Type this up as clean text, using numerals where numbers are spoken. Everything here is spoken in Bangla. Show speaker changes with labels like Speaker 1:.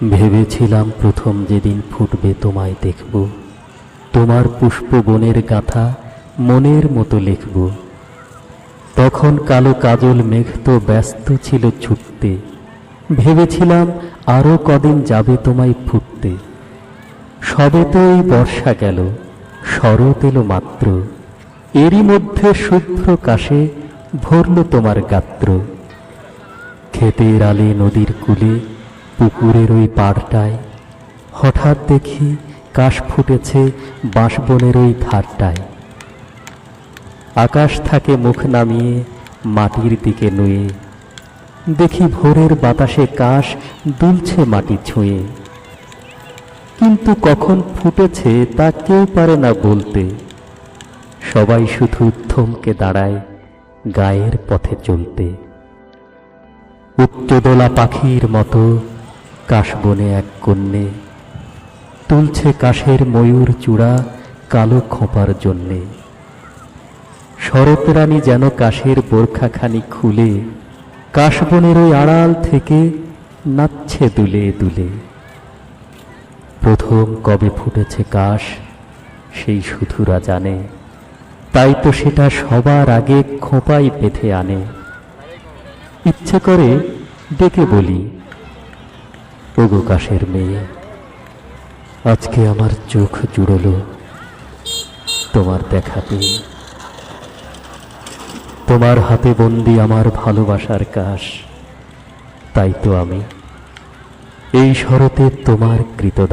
Speaker 1: ভেবেছিলাম প্রথম যেদিন ফুটবে তোমায় দেখব, তোমার পুষ্পবনের গাথা মনের মতো লিখব। তখন কালো কাজল মেঘ তো ব্যস্ত ছিল ছুটতে, ভেবেছিলাম আরো কদিন যাবে তোমায় ফুটতে। সবে তো এই বর্ষা গেল, শরৎ এলো মাত্র, এরই মধ্যে শুভ্র কাশে ভরল তোমার গাত্র। ক্ষেতের আলে নদীর কূলে পুকুরের ওই পাড়টায় হঠাৎ দেখি কাশ ফুটেছে বাঁশবনের ওই ধারটায়। আকাশ থাকে মুখ নামিয়ে মাটির দিকে নুয়ে, দেখি ভোরের বাতাসে কাশ দুলছে মাটি ছুঁয়ে। কিন্তু কখন ফুটেছে তা কেউ পারে না বলতে, সবাই শুধু থমকে দাঁড়ায় গায়ের পথে চলতে। উচ্চদোলা পাখির মতো কাশবনে এক কন্যে তুলছে কাশের ময়ূর চূড়া কালো খোঁপার জন্যে। শরৎরানী যেন কাশের বোরখাখানি খুলে কাশবনের ওই আড়াল থেকে নাচছে দুলে দুলে। প্রথম কবে ফুটেছে কাশ সেই শুধুরা জানে, তাই তো সেটা সবার আগে খোঁপায় বেঁধে আনে। ইচ্ছে করে ডেকে বলি, ওগো কাশের মেয়ে, আজকে আমার চোখ জুড়লো তোমার দেখা পেয়ে। তোমার হাতে বন্দি আমার ভালোবাসার কাশ, তাই তো আমি এই শরতে তোমার কৃতদাস।